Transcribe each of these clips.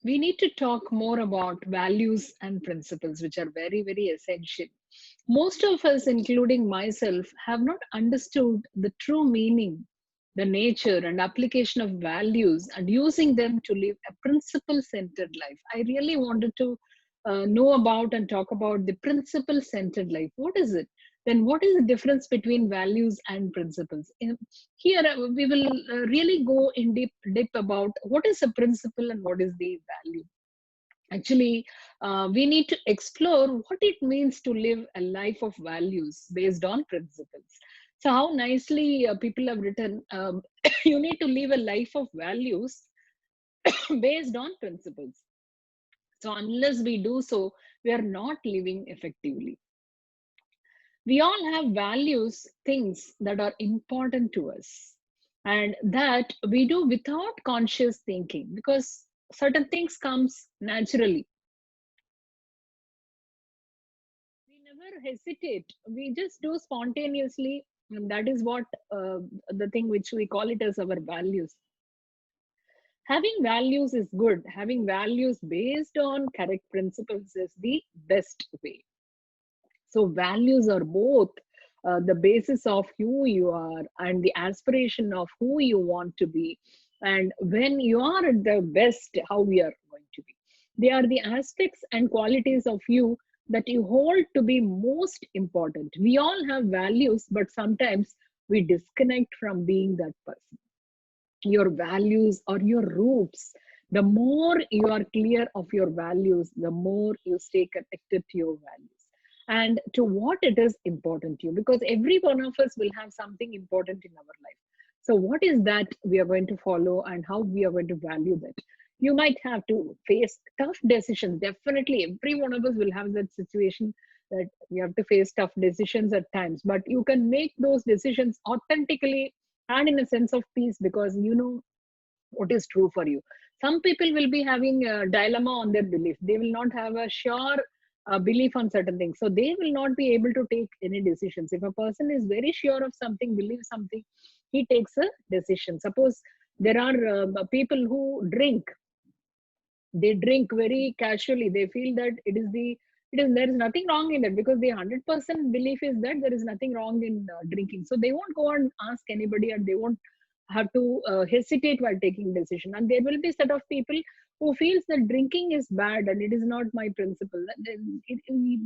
we need to talk more about values and principles, which are very, very essential. Most of us, including myself, have not understood the true meaning, the nature and application of values, and using them to live a principle centered life. I really wanted to know about and talk about the principle centered life. What is it? Then, what is the difference between values and principles? Here, we will really go in deep about what is a principle and what is the value. Actually, we need to explore what it means to live a life of values based on principles. So, how nicely people have written, you need to live a life of values based on principles. So, unless we do so, we are not living effectively. We all have values, things that are important to us, and that we do without conscious thinking, because certain things comes naturally. We never hesitate, we just do spontaneously, and that is what the thing which we call it as our values. Having values is good. Having values based on correct principles is the best way. So values are both the basis of who you are and the aspiration of who you want to be. And when you are at the best, how we are going to be. They are the aspects and qualities of you that you hold to be most important. We all have values, but sometimes we disconnect from being that person. Your values or your roots. The more you are clear of your values, the more you stay connected to your values and to what it is important to you, because every one of us will have something important in our life. So what is that we are going to follow and how we are going to value that? You might have to face tough decisions. Definitely every one of us will have that situation, that we have to face tough decisions at times, but you can make those decisions authentically and in a sense of peace, because you know what is true for you. Some people will be having a dilemma on their belief. They will not have a sure belief on certain things, so they will not be able to take any decisions. If a person is very sure of something, believes something, he takes a decision. Suppose there are people who drink. They drink very casually. They feel that it is there is nothing wrong in it, because the 100% belief is that there is nothing wrong in drinking. So they won't go and ask anybody, and they won't have to hesitate while taking decision. And there will be set of people who feels that drinking is bad and it is not my principle.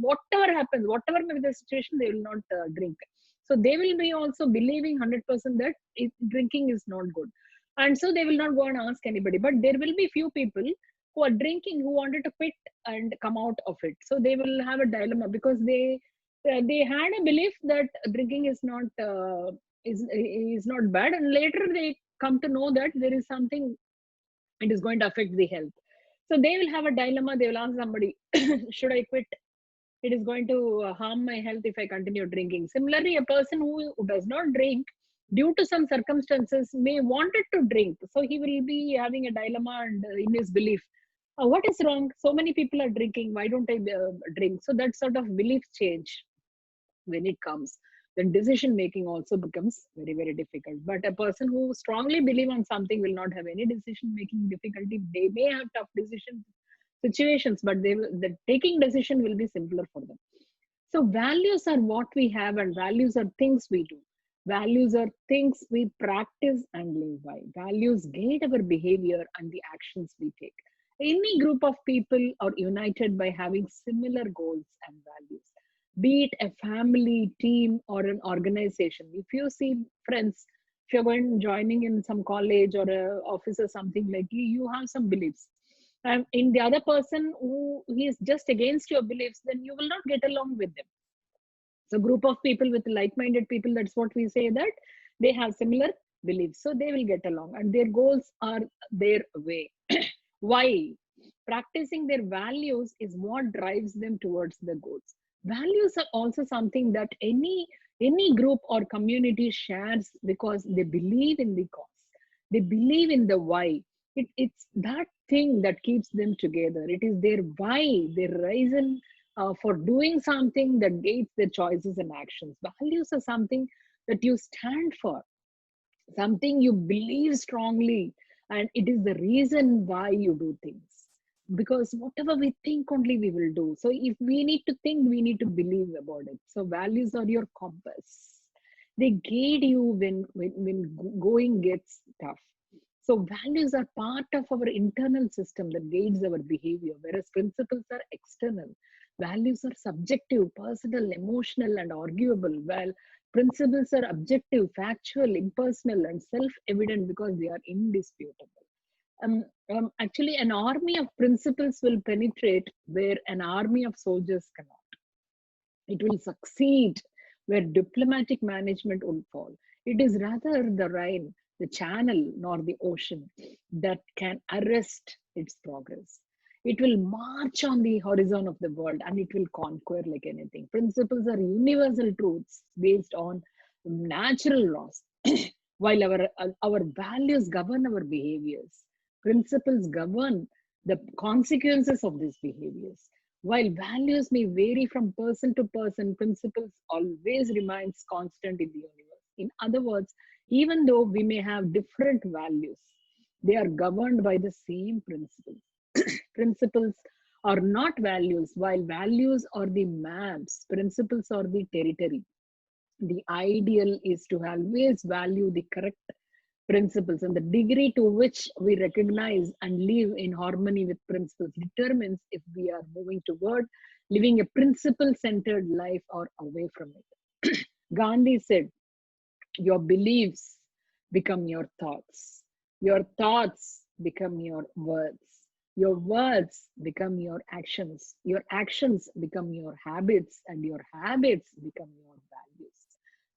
Whatever happens, whatever may be the situation, they will not drink. So they will be also believing 100% that drinking is not good, and so they will not go and ask anybody. But there will be few people who are drinking, who wanted to quit and come out of it. So they will have a dilemma, because they had a belief that drinking is not bad, and later they come to know that there is something, it is going to affect the health. So they will have a dilemma. They will ask somebody, should I quit? It is going to harm my health if I continue drinking. Similarly, a person who does not drink, due to some circumstances, may wanted to drink, so he will be having a dilemma and in his belief, what is wrong, so many people are drinking, why don't I drink? So that sort of belief change, when it comes, then decision making also becomes very, very difficult. But a person who strongly believe on something will not have any decision making difficulty. They may have tough decision situations, but the taking decision will be simpler for them. So values are what we have, and values are things we do. Values are things we practice and live by. Values guide our behavior and the actions we take. Any group of people are united by having similar goals and values, be it a family, team, or an organization. If you see friends, if you're going joining in some college or a office or something, like you have some beliefs. And in the other person who he is just against your beliefs, then you will not get along with them. So group of people with like-minded people, that's what we say, that they have similar beliefs, so they will get along and their goals are their way. Why? Practicing their values is what drives them towards the goals. Values are also something that any group or community shares, because they believe in the cause, they believe in the why. It's that thing that keeps them together. It is their why, their reason for doing something, that guides their choices and actions. Values are something that you stand for, something you believe strongly, and it is the reason why you do things. because whatever we think only we will do. So if we need to think, we need to believe about it. So values are your compass. They guide you when going gets tough. So values are part of our internal system that guides our behavior, whereas principles are external. Values are subjective, personal, emotional, and arguable, while principles are objective, factual, impersonal, and self-evident because they are indisputable. Actually, an army of principles will penetrate where an army of soldiers cannot. It will succeed where diplomatic management will fall. It is rather the Rhine, the channel, nor the ocean that can arrest its progress. It will march on the horizon of the world and it will conquer like anything. Principles are universal truths based on natural laws, while our values govern our behaviors. Principles govern the consequences of these behaviors. While values may vary from person to person, principles always remains constant in the universe. In other words, even though we may have different values, they are governed by the same principles. Principles are not values, while values are the maps, principles are the territory. The ideal is to always value the correct principles, and the degree to which we recognize and live in harmony with principles determines if we are moving toward living a principle centered life or away from it. Gandhi said, your beliefs become your thoughts become your words become your actions become your habits, and your habits become your values.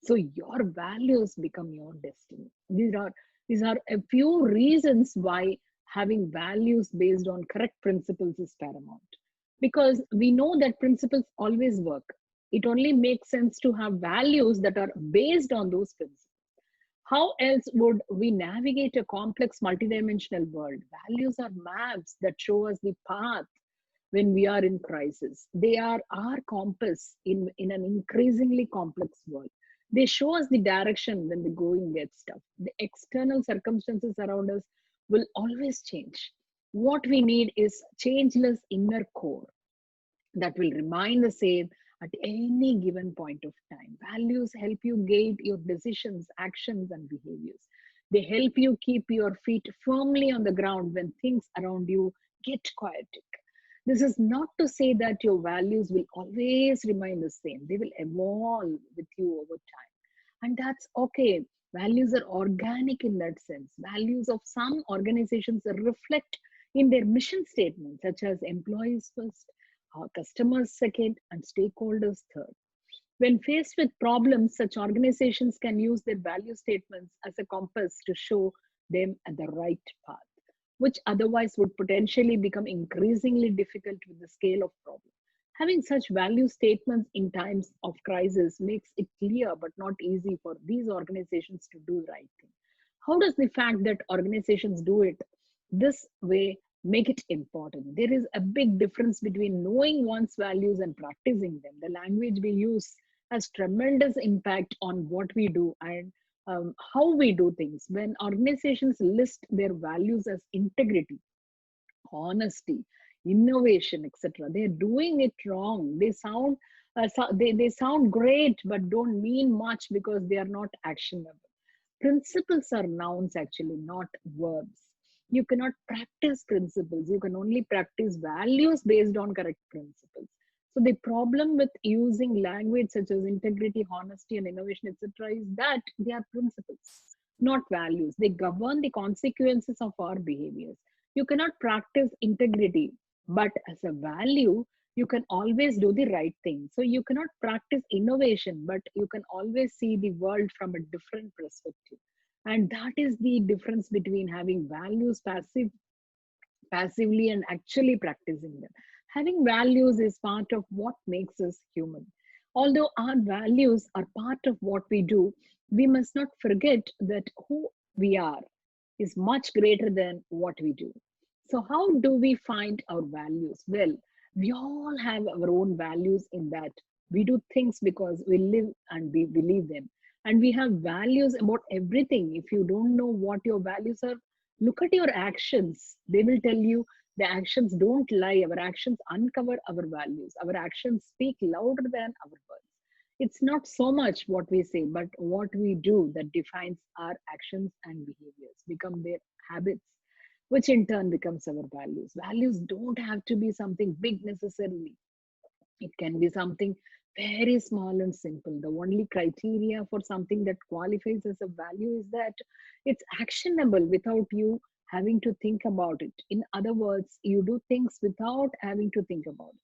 So your values become your destiny. These are a few reasons why having values based on correct principles is paramount. Because we know that principles always work. It only makes sense to have values that are based on those principles. How else would we navigate a complex multidimensional world? Values are maps that show us the path when we are in crisis. They are our compass in an increasingly complex world. They show us the direction when the going gets tough. The external circumstances around us will always change. What we need is changeless inner core that will remain the same at any given point of time. Values help you guide your decisions, actions, and behaviors. They help you keep your feet firmly on the ground when things around you get chaotic. This is not to say that your values will always remain the same, they will evolve with you over time. And that's okay. Values are organic in that sense. Values of some organizations reflect in their mission statements, such as employees first, customers second, and stakeholders third. When faced with problems, such organizations can use their value statements as a compass to show them at the right path, which otherwise would potentially become increasingly difficult with the scale of problem. Having such value statements in times of crisis makes it clear but not easy for these organizations to do the right thing. How does the fact that organizations do it this way make it important? There is a big difference between knowing one's values and practicing them. The language we use has tremendous impact on what we do and how we do things. When organizations list their values as integrity, honesty, innovation, etc., they're doing it wrong. They sound great but don't mean much because they are not actionable. Principles are nouns actually, not verbs. You cannot practice principles, you can only practice values based on correct principles. So the problem with using language such as integrity, honesty, and innovation, etc., is that they are principles, not values. They govern the consequences of our behaviors. You cannot practice integrity, but as a value, you can always do the right thing. So you cannot practice innovation, but you can always see the world from a different perspective. And that is the difference between having values passively and actually practicing them. Having values is part of what makes us human. Although our values are part of what we do, we must not forget that who we are is much greater than what we do. So, how do we find our values? Well, we all have our own values in that we do things because we live and we believe them. And we have values about everything. If you don't know what your values are, look at your actions. They will tell you The actions don't lie. Our actions uncover our values. Our actions speak louder than our words. It's not so much what we say, but what we do that defines our actions and behaviors, become their habits, which in turn becomes our values. Values don't have to be something big necessarily. It can be something very small and simple. The only criteria for something that qualifies as a value is that it's actionable without you having to think about it. In other words, you do things without having to think about it.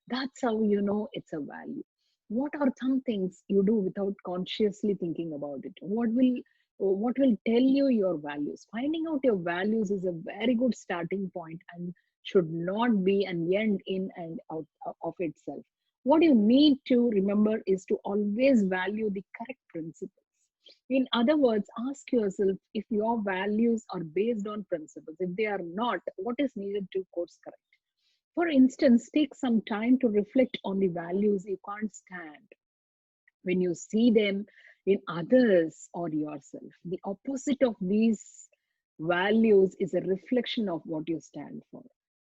That's how you know it's a value. What are some things you do without consciously thinking about it? What will tell you your values? Finding out your values is a very good starting point and should not be an end in and out of itself. What you need to remember is to always value the correct principles. In other words, ask yourself if your values are based on principles. If they are not, what is needed to course correct? For instance, take some time to reflect on the values you can't stand when you see them in others or yourself. The opposite of these values is a reflection of what you stand for.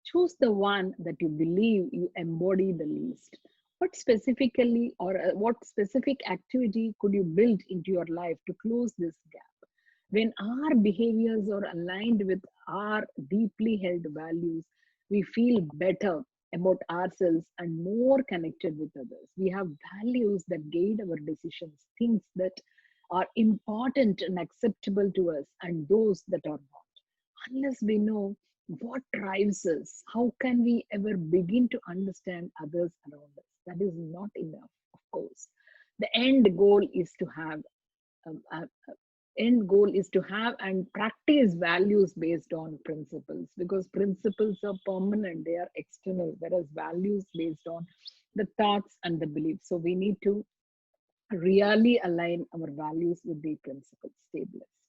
Choose the one that you believe you embody the least. What specifically or what specific activity could you build into your life to close this gap? When our behaviors are aligned with our deeply held values, we feel better about ourselves and more connected with others. We have values that guide our decisions, things that are important and acceptable to us, and those that are not. Unless we know what drives us, how can we ever begin to understand others around us? That is not enough, of course. The end goal is to have um, uh, end goal is to have and practice values based on principles, because principles are permanent, they are external, whereas values based on the thoughts and the beliefs. So we need to really align our values with the principles. Stay blessed.